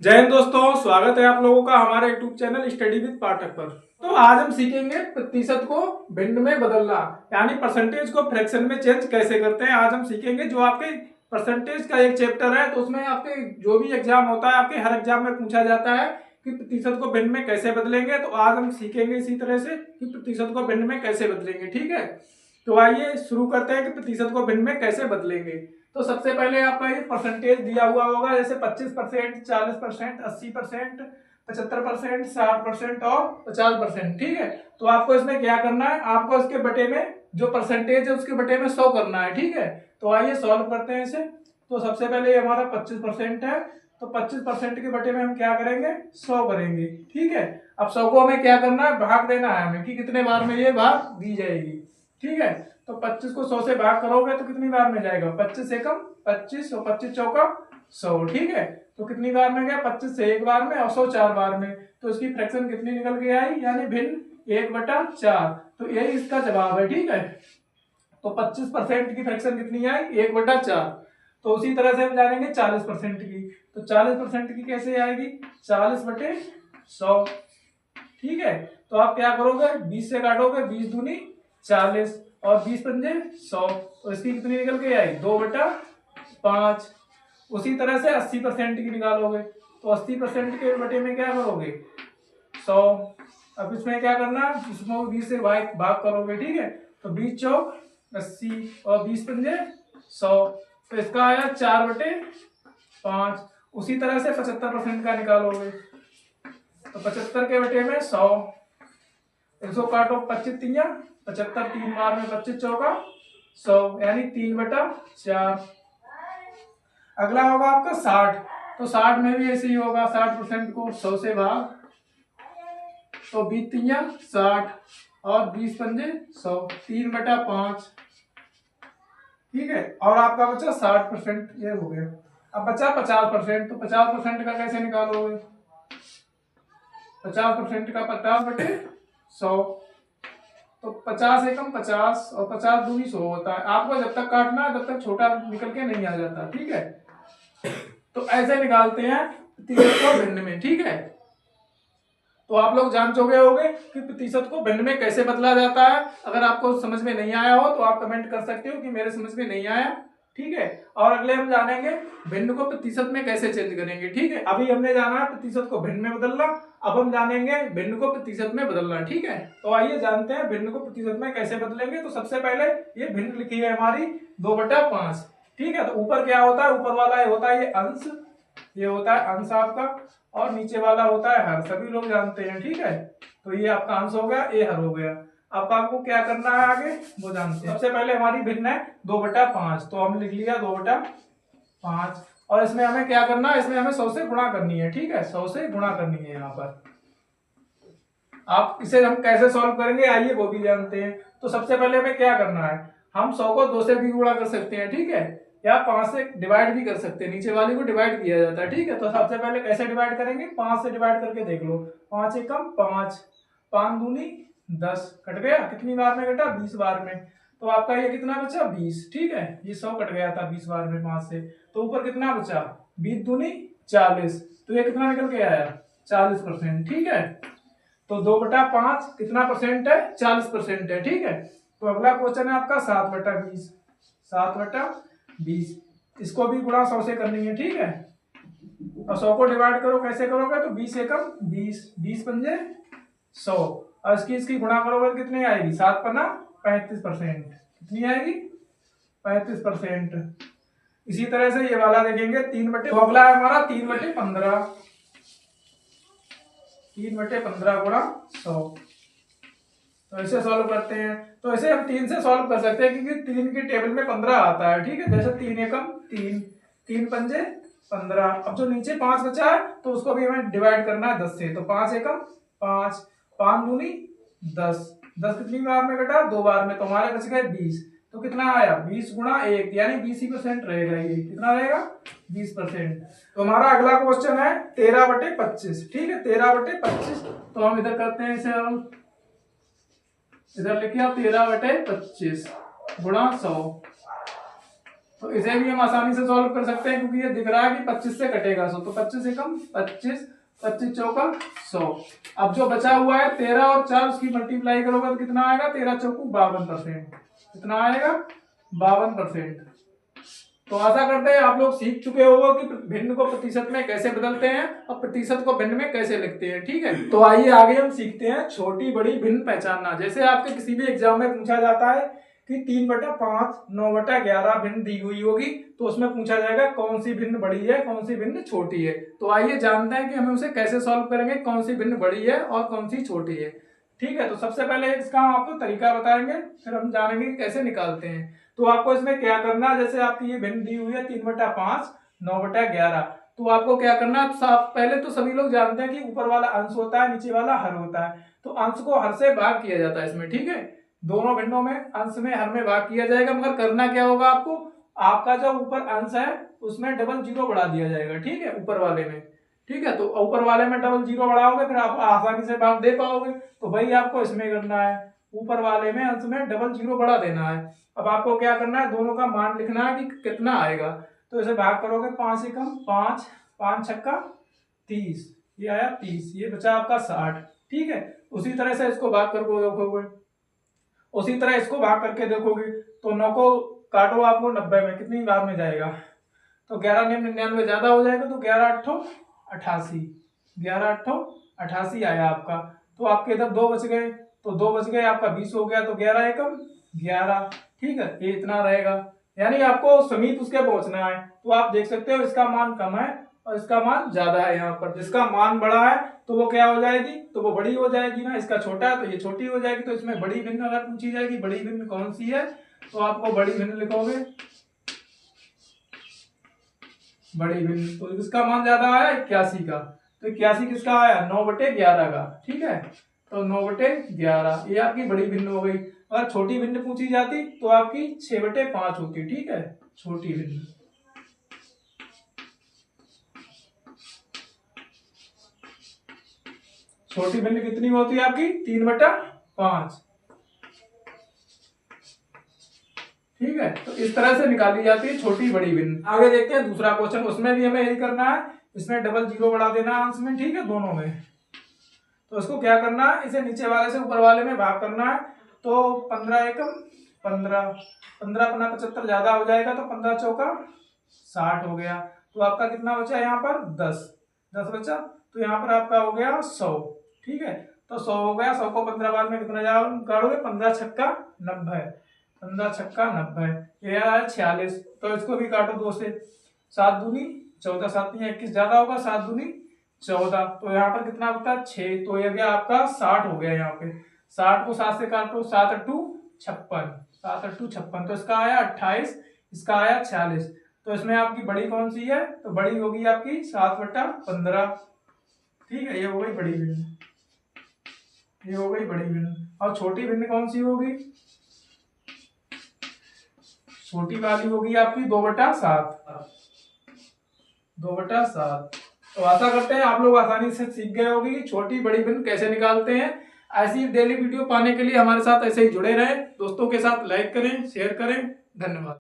जय हिंद दोस्तों, स्वागत है आप लोगों का हमारे यूट्यूब चैनल स्टडी विद पाठक पर। तो आज हम सीखेंगे प्रतिशत को भिन्न में बदलना, यानी परसेंटेज को फ्रैक्शन में चेंज कैसे करते हैं। आज हम सीखेंगे जो आपके परसेंटेज का एक चैप्टर है, तो उसमें आपके जो भी एग्जाम होता है, आपके हर एग्जाम में पूछा जाता है कि प्रतिशत को भिन्न में कैसे बदलेंगे। तो आज हम सीखेंगे इसी तरह से कि प्रतिशत को भिन्न में कैसे बदलेंगे। ठीक है, तो आइए शुरू करते हैं कि प्रतिशत को भिन्न में कैसे बदलेंगे। तो सबसे पहले आपका ये परसेंटेज दिया हुआ होगा, जैसे 25%, 40%, 80%, 75%, 60% और 50%। ठीक है, तो आपको इसमें क्या करना है, आपको इसके बटे में जो परसेंटेज है उसके बटे में 100 करना है। ठीक है, तो आइए सॉल्व करते हैं इसे। तो सबसे पहले ये हमारा 25% है, तो 25% के बटे में हम क्या करेंगे, 100 करेंगे। ठीक है, अब 100 को हमें क्या करना है, भाग देना है हमें कि कितने बार में ये भाग दी जाएगी। ठीक है, तो 25 को 100 से भाग करोगे तो कितनी बार में जाएगा, 25 एकम 25 और 25 चौका 100। ठीक है, तो कितनी बार में गया, 25 से एक बार में और 100 4 बार में, तो इसकी फ्रैक्शन कितनी निकल के आई, यानी भिन्न 1/4। तो यही इसका जवाब है। ठीक है, तो 25% की फ्रैक्शन कितनी आई, 1/4। तो उसी तरह से हम जानेंगे 40% की। तो 40% की कैसे आएगी, 40/100। ठीक है, तो आप क्या करोगे, 20 से काटोगे, 20 दूनी 40 और 20 पंजे 100, तो इसकी कितनी निकल के आई, 2/5। उसी तरह से 80% की निकालोगे, तो 80% के बटे में क्या करोगे, 100। अब इसमें क्या करना, इसमें 20 से भाग करोगे। ठीक है, तो 20 चौक 80 और 20 पंजे 100, तो इसका आया 4/5। उसी तरह से 75% का निकालोगे, तो 75 के बटे में 100, 100 काटो, 25 तिया 75, 3 बार में 25 चौका 100, यानी 3/4। अगला होगा आपका 60। तो 60 में भी ऐसे ही होगा, 60% को 100 से भाग, तो 20 तिया 60 और 20 पंजे 100, 3/5। ठीक है, और आपका बचा 60%, ये हो गया। अब बचा 50%, तो 50% का कैसे निकालोगे, 50% का 50/100, तो 50 एकम 50 और 50 दूनी 100 होता है। आपको जब तक काटना है तब तक छोटा निकल के नहीं आ जाता। ठीक है, तो ऐसे निकालते हैं प्रतिशत को भिन्न में। ठीक है, तो आप लोग जान चुके होंगे कि प्रतिशत को भिन्न में कैसे बदला जाता है। अगर आपको समझ में नहीं आया हो तो आप कमेंट कर सकते हो कि मेरे समझ में नहीं आया। ठीक है, और अगले हम जानेंगे भिन्न को प्रतिशत में कैसे चेंज करेंगे। ठीक है, अभी हमने जाना है प्रतिशत को भिन्न में बदलना, अब हम जानेंगे भिन्न को प्रतिशत में बदलना। ठीक है, तो आइए जानते हैं भिन्न को प्रतिशत में कैसे बदलेंगे। तो सबसे पहले ये भिन्न लिखी है हमारी 2/5। ठीक है, तो ऊपर क्या होता है, ऊपर वाला ये होता है ये अंश, ये होता है अंश आपका, और नीचे वाला होता है हर, सभी लोग जानते हैं। ठीक है, तो ये आपका अंश हो गया, ये हर हो गया। अब आपको क्या करना है आगे वो जानते हैं। सबसे पहले हमारी भिन्न है 2/5, तो हम लिख लिया 2/5, और इसमें हमें क्या करना है, इसमें हमें 100 से गुणा करनी है। ठीक है, 100 से गुणा करनी है यहाँ पर। आप इसे हम कैसे सॉल्व करेंगे आइए वो भी जानते हैं। तो सबसे पहले हमें क्या करना है, हम 100 को 2 से भी गुणा कर सकते हैं। ठीक है, या 5 से डिवाइड भी कर सकते हैं, नीचे वाली को डिवाइड किया जाता है। ठीक है, तो सबसे पहले कैसे डिवाइड करेंगे, 5 से डिवाइड करके देख लो, 5 एकम 5, 5 दूनी 10, कट गया, कितनी बार में कटा, 20 बार में। तो आपका ये कितना बचा, 20। ठीक है, ये 100 कट गया था 20 बार में 5 से, तो ऊपर कितना बचा, 20 दूनी 40, तो ये कितना निकल के आया, 40%। ठीक है, तो 2/5 कितना परसेंट है, 40% है। ठीक है, तो अगला क्वेश्चन है आपका 7/20, 7/20, इसको भी गुणा 100 से करनी है। ठीक है, और 100 को डिवाइड करो, कैसे करोगे, तो 20 एकम 20, 20 पंजे 100, और इसकी गुणा करोगे तो कितनी आएगी, 7 पन्ना 35%, कितनी आएगी, 35%। इसी तरह से ये वाला देखेंगे 3/, तो अगला है हमारा 3/15, 3/15 गुणा 100, तो ऐसे सॉल्व करते हैं। तो ऐसे हम 3 से सॉल्व कर सकते हैं क्योंकि 3 की टेबल में 15 आता है। ठीक है, जैसे 3 एकम 3, 3 पंजे 15। अब जो नीचे 5 बचा है तो उसको भी हमें डिवाइड करना है 10 से, तो 5 एकम 5, 5 दूनी 10, 10 कितनी बार में कटा, 2 बार में, तो हमारे बच गए 20। तो कितना आया, 20 गुणा 1, यानी 20% रहेगा, ये कितना रहेगा, 20%। तो हमारा अगला क्वेश्चन है 13/25। ठीक है, 13/25, तो हम इधर करते हैं इसे, हम इधर लिखिए 13/25 गुणा 100, तो इसे भी हम आसानी से सॉल्व कर सकते हैं, क्योंकि ये दिख रहा है कि 25 से कटेगा 100, तो 25 से कम 25, 25 चौका 100। अब जो बचा हुआ है 13 और 4 उसकी मल्टीप्लाई करोगे तो कितना आएगा, 13 चौकू 52%। कितना आएगा, 52%। तो आशा करते हैं आप लोग सीख चुके होंगे कि भिन्न को प्रतिशत में कैसे बदलते हैं और प्रतिशत को भिन्न में कैसे लिखते हैं। ठीक है, तो आइए आगे हम सीखते हैं छोटी बड़ी भिन्न पहचानना। जैसे आपके किसी भी एग्जाम में पूछा जाता है कि 3/5 9/11 भिन्न दी हुई होगी, तो उसमें पूछा जाएगा कौन सी भिन्न बड़ी है, कौन सी भिन्न छोटी है। तो आइए जानते हैं कि हमें उसे कैसे सॉल्व करेंगे, कौन सी भिन्न बड़ी है और कौन सी छोटी है। ठीक है, तो सबसे पहले इसका हम आपको तरीका बताएंगे, फिर हम जानेंगे कैसे निकालते हैं। तो आपको इसमें क्या करना है, जैसे आपकी ये भिन्न दी हुई है 3/5 9/11, तो आपको क्या करना है, पहले तो सभी लोग जानते हैं कि ऊपर वाला अंश होता है, नीचे वाला हर होता है, तो अंश को हर से भाग किया जाता है इसमें। ठीक है, दोनों भिन्नों में अंश में हर में भाग किया जाएगा, मगर करना क्या होगा आपको, आपका जो ऊपर अंश है उसमें डबल जीरो बढ़ा दिया जाएगा। ठीक है, ऊपर वाले में। ठीक है, तो ऊपर वाले में डबल जीरो बढ़ाओगे फिर आप आसानी से भाग दे पाओगे। तो भाई आपको इसमें करना है, ऊपर वाले में अंश में डबल जीरो बढ़ा देना है। अब आपको क्या करना है, दोनों का मान लिखना है कि कितना आएगा। तो इसे भाग करोगे 5 से कम 5, 5 छक्का 30, ये आया 30, ये बचा आपका 60। ठीक है, उसी तरह से इसको भाग करके देखोगे, उसी तरह इसको भाग करके देखोगे तो 9 को काटो आपको 90 में, कितनी बार में जाएगा, तो 11 99 ज्यादा हो जाएगा, तो 11 8 88, 11 8 88 आया आपका। तो आपके इधर 2 बच गए, तो 2 बच गए, आपका 20 हो गया, तो 11 एकम 11। ठीक है, ये इतना रहेगा, यानी आपको समीप उसके पहुंचना है। तो आप देख सकते हो इसका मान कम है और इसका मान ज्यादा है। यहाँ पर जिसका मान बड़ा है तो वो क्या हो जाएगी, तो वो बड़ी हो जाएगी ना, इसका छोटा है तो ये छोटी हो जाएगी। तो इसमें बड़ी भिन्न अगर पूछी जाएगी, बड़ी भिन्न कौन सी है, तो आपको बड़ी भिन्न लिखोगे, बड़ी भिन्न। तो इसका मान ज्यादा आया 81 का, तो 81 किसका आया, 9/11 का। ठीक है, तो 9/11 ये आपकी बड़ी भिन्न हो गई। अगर छोटी भिन्न पूछी जाती तो आपकी 6/5 होती। ठीक है, छोटी भिन्न। छोटी भिन्न कितनी होती है आपकी, 3/5। ठीक है, तो इस तरह से निकाली जाती है छोटी बड़ी भिन्न। आगे देखते हैं दूसरा क्वेश्चन, उसमें भी हमें यही करना है, इसमें डबल जीरो बढ़ा देना है अंश में। ठीक है, दोनों में। तो इसको क्या करना है, इसे नीचे वाले से ऊपर वाले में भाग करना है। तो 15 एकम 15, 15 पन्ना 75 ज्यादा हो जाएगा, तो 15 चौका 60 हो गया। तो आपका कितना बचा यहाँ पर, 10 बचा, तो यहाँ पर आपका हो गया 100। ठीक है, तो 100 हो गया, 100 को 15 बार में कितना काटोगे, 15 छक्का 90, 15 छक्का 90, ये आया 46। तो इसको भी काटो 2 से, 7 दूनी 14, 7 21 ज्यादा होगा, 7 दूनी 14, तो यहाँ पर कितना होता है 6, तो ये गया आपका 60 हो गया। यहाँ पे 60 को 7 से काटो, 7 8 56, 7 8 56, तो इसका आया 28, इसका आया 46। तो इसमें आपकी बड़ी कौन सी है, तो बड़ी होगी आपकी 7/15। ठीक है, ये हो गई बड़ी भिन्न, ये हो गई बड़ी भिन्न। और छोटी भिन्न कौन सी होगी, छोटी वाली होगी आपकी 2/7, 2/7। तो आशा करते हैं आप लोग आसानी से सीख गए होंगे कि छोटी बड़ी भिन्न कैसे निकालते हैं। ऐसी डेली वीडियो पाने के लिए हमारे साथ ऐसे ही जुड़े रहें, दोस्तों के साथ लाइक करें, शेयर करें। धन्यवाद।